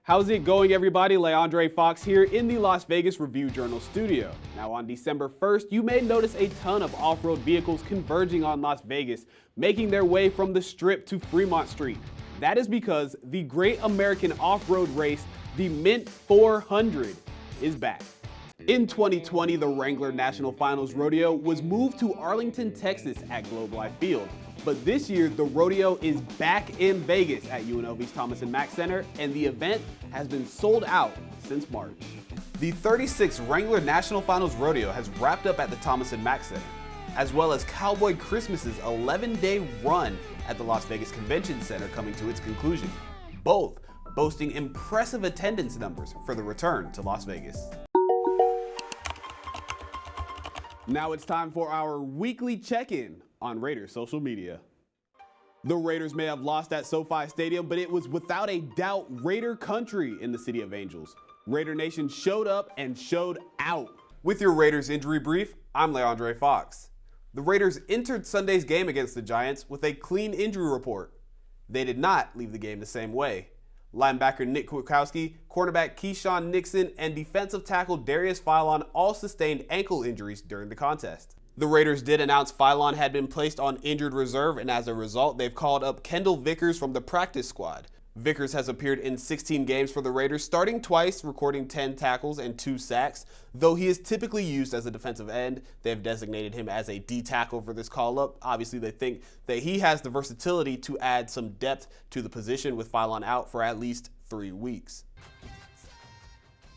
How's it going, everybody? Leandre Fox here in the Las Vegas Review-Journal studio. Now, on December 1st, you may notice a ton of off-road vehicles converging on Las Vegas, making their way from the Strip to Fremont Street. That is because the Great American Off-Road Race, the Mint 400, is back. In 2020, the Wrangler National Finals Rodeo was moved to Arlington, Texas at Globe Life Field. But this year, the rodeo is back in Vegas at UNLV's Thomas & Mack Center, and the event has been sold out since March. The 36th Wrangler National Finals Rodeo has wrapped up at the Thomas & Mack Center, as well as Cowboy Christmas's 11-day run at the Las Vegas Convention Center coming to its conclusion, both boasting impressive attendance numbers for the return to Las Vegas. Now it's time for our weekly check-in on Raiders social media. The Raiders may have lost at SoFi Stadium, but it was without a doubt Raider country in the City of Angels. Raider Nation showed up and showed out. With your Raiders injury brief, I'm Leandre Fox. The Raiders entered Sunday's game against the Giants with a clean injury report. They did not leave the game the same way. Linebacker Nick Kwiatkowski, cornerback Keyshawn Nixon, and defensive tackle Darius Philon all sustained ankle injuries during the contest. The Raiders did announce Philon had been placed on injured reserve, and as a result, they've called up Kendall Vickers from the practice squad. Vickers has appeared in 16 games for the Raiders, starting twice, recording 10 tackles and 2 sacks. Though he is typically used as a defensive end, they have designated him as a D-tackle for this call-up. Obviously, they think that he has the versatility to add some depth to the position with Philon out for at least 3 weeks.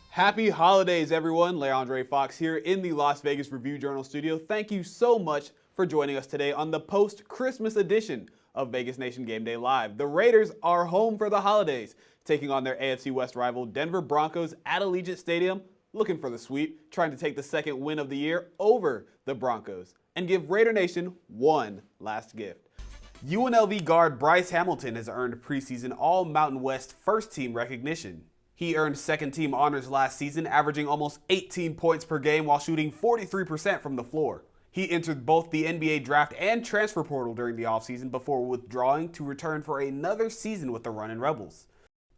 Happy holidays, everyone. Leandre Fox here in the Las Vegas Review-Journal studio. Thank you so much for joining us today on the post-Christmas edition of Vegas Nation Game Day Live. The Raiders are home for the holidays, taking on their AFC West rival Denver Broncos at Allegiant Stadium, looking for the sweep, trying to take the second win of the year over the Broncos, and give Raider Nation one last gift. UNLV guard Bryce Hamilton has earned preseason All-Mountain West first-team recognition. He earned second-team honors last season, averaging almost 18 points per game while shooting 43% from the floor. He entered both the NBA draft and transfer portal during the offseason before withdrawing to return for another season with the Runnin' Rebels.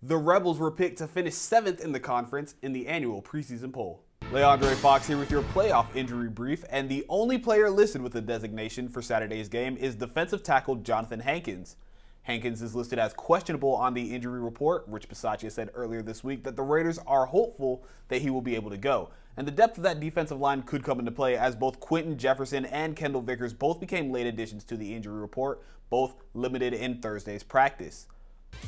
The Rebels were picked to finish 7th in the conference in the annual preseason poll. Leandre Fox here with your playoff injury brief, and the only player listed with the designation for Saturday's game is defensive tackle Johnathan Hankins. Hankins is listed as questionable on the injury report. Rich Bisaccia said earlier this week that the Raiders are hopeful that he will be able to go. And the depth of that defensive line could come into play as both Quentin Jefferson and Kendall Vickers both became late additions to the injury report, both limited in Thursday's practice.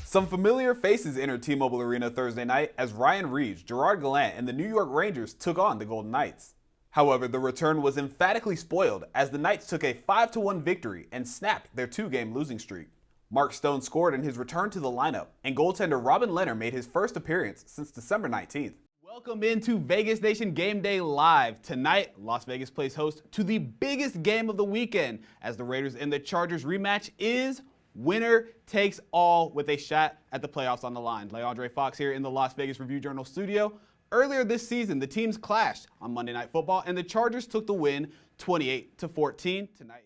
Some familiar faces entered T-Mobile Arena Thursday night as Ryan Reeves, Gerard Gallant, and the New York Rangers took on the Golden Knights. However, the return was emphatically spoiled as the Knights took a 5-1 victory and snapped their 2-game losing streak. Mark Stone scored in his return to the lineup, and goaltender Robin Lehner made his first appearance since December 19th. Welcome into Vegas Nation Game Day Live. Tonight, Las Vegas plays host to the biggest game of the weekend as the Raiders and the Chargers rematch is winner takes all with a shot at the playoffs on the line. Leandre Fox here in the Las Vegas Review-Journal studio. Earlier this season, the teams clashed on Monday Night Football, and the Chargers took the win 28-14. Tonight